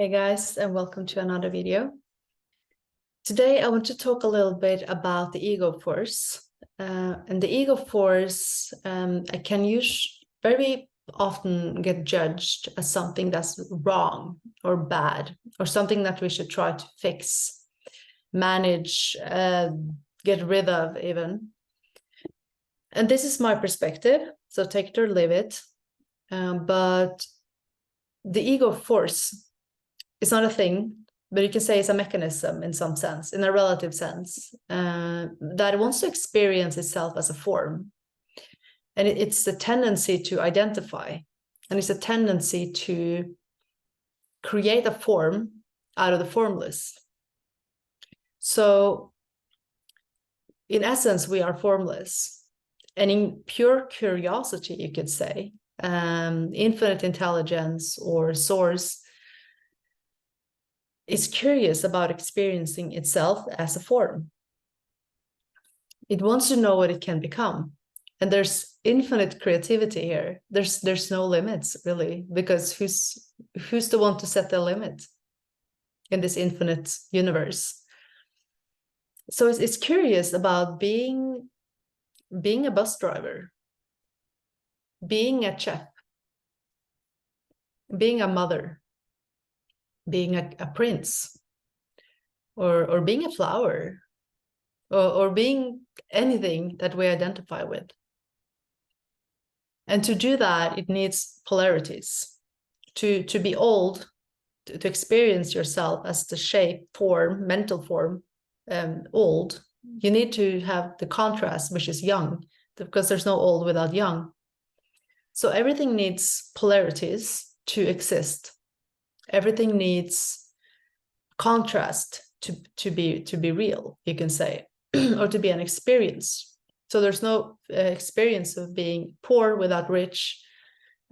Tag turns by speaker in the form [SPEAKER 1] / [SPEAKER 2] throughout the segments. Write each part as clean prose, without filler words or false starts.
[SPEAKER 1] Hey guys, and welcome to another video. Today I want to talk a little bit about the ego force. And the ego force I can use very often get judged as something that's wrong or bad, or something that we should try to fix, manage, get rid of even. And this is my perspective, so take it or leave it. But the ego force, it's not a thing, but you can say it's a mechanism in some sense, in a relative sense, that wants to experience itself as a form. And it's a tendency to identify, and it's a tendency to create a form out of the formless. So in essence, we are formless. And in pure curiosity, you could say, infinite intelligence or source is curious about experiencing itself as a form. It wants to know what it can become. And there's infinite creativity here. There's no limits, really, because who's the one to set the limit in this infinite universe? So it's curious about being a bus driver, being a chef, being a mother, being a prince, or being a flower, or being anything that we identify with. And to do that, it needs polarities. To be old, to experience yourself as the shape, form, mental form, old, you need to have the contrast, which is young, because there's no old without young. So everything needs polarities to exist. Everything needs contrast to be real, you can say, or to be an experience. So there's no experience of being poor without rich,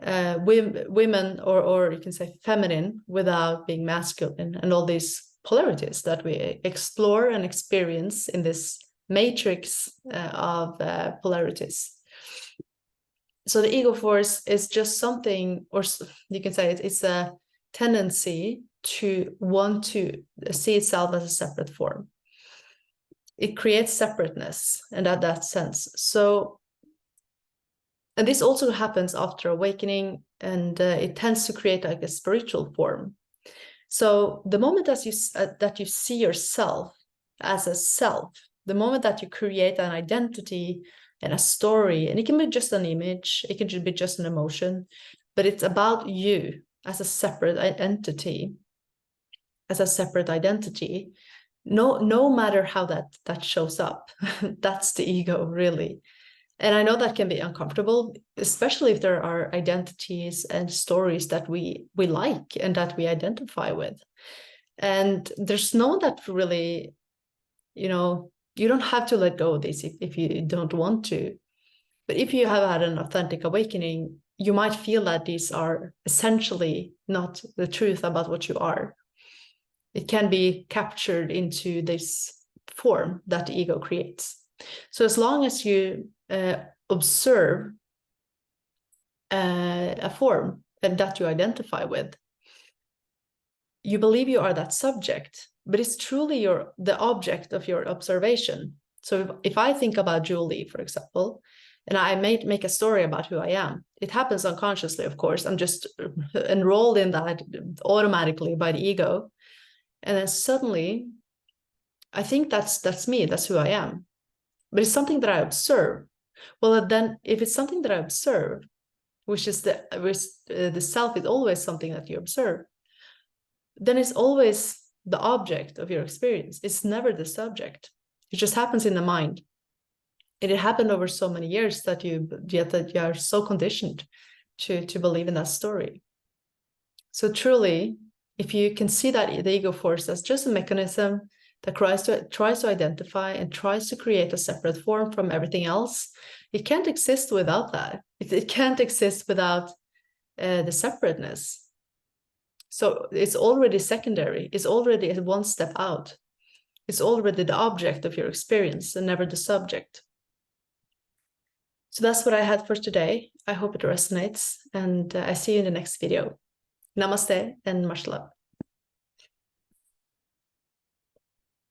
[SPEAKER 1] women or you can say feminine without being masculine, and all these polarities that we explore and experience in this matrix of polarities. So the ego force is just something, or you can say it's a tendency to want to see itself as a separate form. It creates separateness, and that sense. So, and this also happens after awakening, and it tends to create like a spiritual form. So the moment that you see yourself as a self, the moment that you create an identity and a story, and it can be just an image, it can be just an emotion, but it's about you as a separate entity, as a separate identity. No matter how that shows up, that's the ego, really. And I know that can be uncomfortable, especially if there are identities and stories that we like and that we identify with. And there's no one that really, you don't have to let go of this if you don't want to. But if you have had an authentic awakening, you might feel that these are essentially not the truth about what you are. It can be captured into this form that the ego creates. So as long as you observe a form and that you identify with, you believe you are that subject, but it's truly the object of your observation. So if I think about Julie, for example, and I make a story about who I am, it happens unconsciously, of course. I'm just enrolled in that automatically by the ego. And then suddenly, I think that's me, that's who I am. But it's something that I observe. Well, then if it's something that I observe, which is the self is always something that you observe, then it's always the object of your experience. It's never the subject. It just happens in the mind. And it happened over so many years that you are so conditioned to believe in that story. So truly, if you can see that the ego force as just a mechanism that tries to identify and tries to create a separate form from everything else, it can't exist without that. It can't exist without the separateness. So it's already secondary. It's already one step out. It's already the object of your experience and never the subject. So that's what I had for today. I hope it resonates, and I see you in the next video. Namaste and much love.